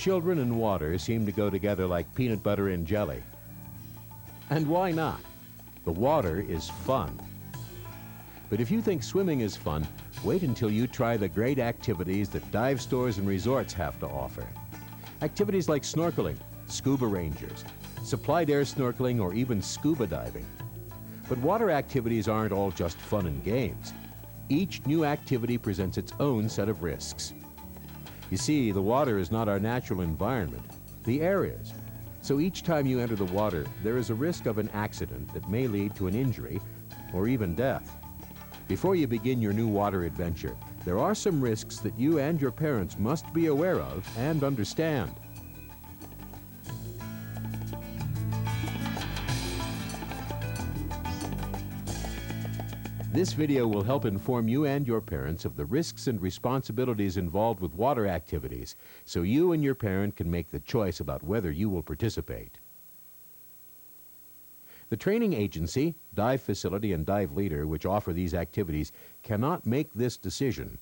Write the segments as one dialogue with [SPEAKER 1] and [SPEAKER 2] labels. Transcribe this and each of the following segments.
[SPEAKER 1] Children and water seem to go together like peanut butter and jelly. And why not? The water is fun. But if you think swimming is fun, wait until you try the great activities that dive stores and resorts have to offer. Activities like snorkeling, scuba rangers, supplied air snorkeling, or even scuba diving. But water activities aren't all just fun and games. Each new activity presents its own set of risks. You see, the water is not our natural environment. The air is. So each time you enter the water, there is a risk of an accident that may lead to an injury or even death. Before you begin your new water adventure, there are some risks that you and your parents must be aware of and understand. This video will help inform you and your parents of the risks and responsibilities involved with water activities, so you and your parent can make the choice about whether you will participate. The training agency, dive facility, and dive leader, which offer these activities, cannot make this decision.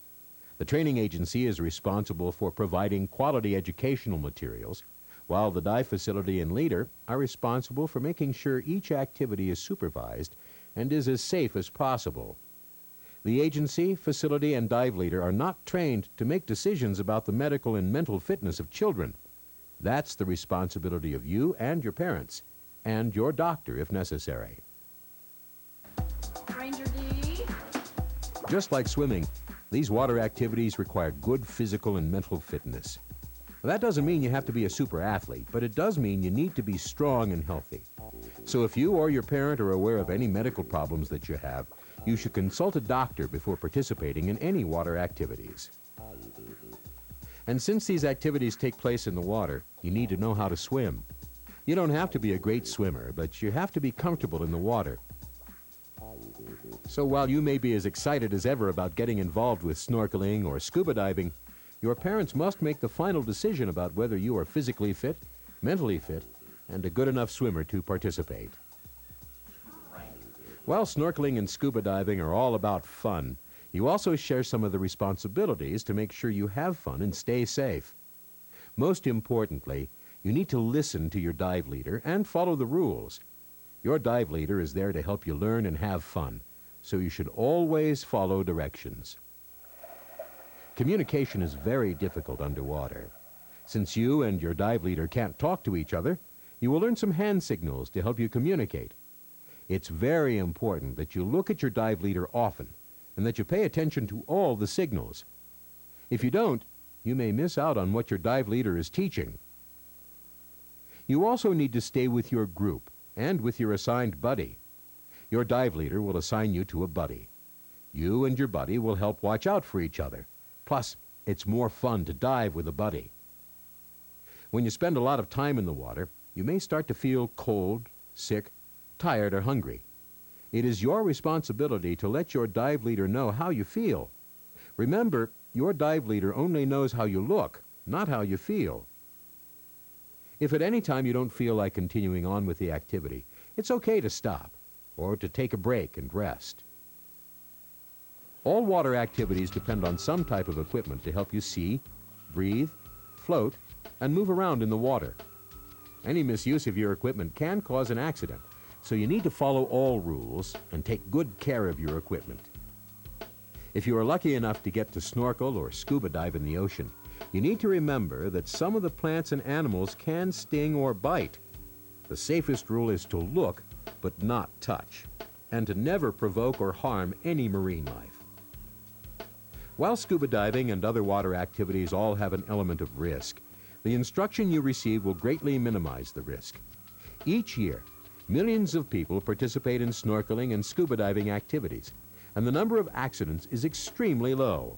[SPEAKER 1] The training agency is responsible for providing quality educational materials, while the dive facility and leader are responsible for making sure each activity is supervised and is as safe as possible. The agency, facility, and dive leader are not trained to make decisions about the medical and mental fitness of children. That's the responsibility of you and your parents, and your doctor if necessary.
[SPEAKER 2] Ranger D.
[SPEAKER 1] Just like swimming, these water activities require good physical and mental fitness. That doesn't mean you have to be a super athlete, but it does mean you need to be strong and healthy. So if you or your parent are aware of any medical problems that you have, you should consult a doctor before participating in any water activities. And since these activities take place in the water, you need to know how to swim. You don't have to be a great swimmer, but you have to be comfortable in the water. So while you may be as excited as ever about getting involved with snorkeling or scuba diving, your parents must make the final decision about whether you are physically fit, mentally fit, and a good enough swimmer to participate. While snorkeling and scuba diving are all about fun, you also share some of the responsibilities to make sure you have fun and stay safe. Most importantly, you need to listen to your dive leader and follow the rules. Your dive leader is there to help you learn and have fun, so you should always follow directions. Communication is very difficult underwater. Since you and your dive leader can't talk to each other, you will learn some hand signals to help you communicate. It's very important that you look at your dive leader often and that you pay attention to all the signals. If you don't, you may miss out on what your dive leader is teaching. You also need to stay with your group and with your assigned buddy. Your dive leader will assign you to a buddy. You and your buddy will help watch out for each other. Plus, it's more fun to dive with a buddy. When you spend a lot of time in the water, you may start to feel cold, sick, tired, or hungry. It is your responsibility to let your dive leader know how you feel. Remember, your dive leader only knows how you look, not how you feel. If at any time you don't feel like continuing on with the activity, it's okay to stop or to take a break and rest. All water activities depend on some type of equipment to help you see, breathe, float, and move around in the water. Any misuse of your equipment can cause an accident, so you need to follow all rules and take good care of your equipment. If you are lucky enough to get to snorkel or scuba dive in the ocean, you need to remember that some of the plants and animals can sting or bite. The safest rule is to look, but not touch, and to never provoke or harm any marine life. While scuba diving and other water activities all have an element of risk, the instruction you receive will greatly minimize the risk. Each year, millions of people participate in snorkeling and scuba diving activities, and the number of accidents is extremely low.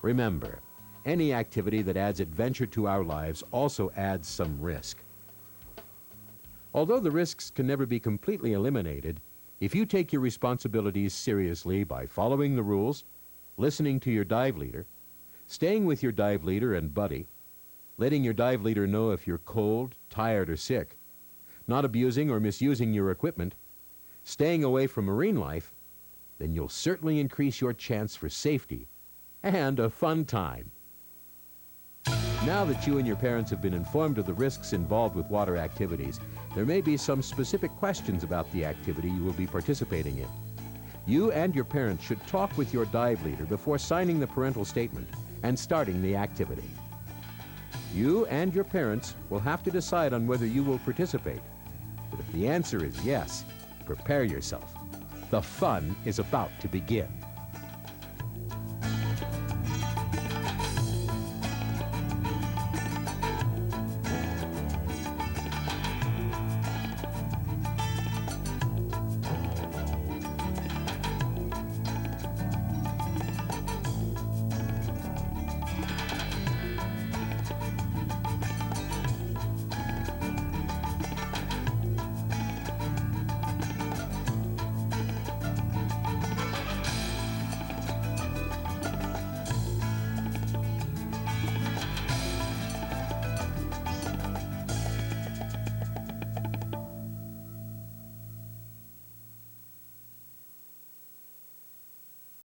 [SPEAKER 1] Remember, any activity that adds adventure to our lives also adds some risk. Although the risks can never be completely eliminated, if you take your responsibilities seriously by following the rules, listening to your dive leader, staying with your dive leader and buddy, letting your dive leader know if you're cold, tired, or sick, not abusing or misusing your equipment, staying away from marine life, then you'll certainly increase your chance for safety and a fun time. Now that you and your parents have been informed of the risks involved with water activities, there may be some specific questions about the activity you will be participating in. You and your parents should talk with your dive leader before signing the parental statement and starting the activity. You and your parents will have to decide on whether you will participate. But if the answer is yes, prepare yourself. The fun is about to begin.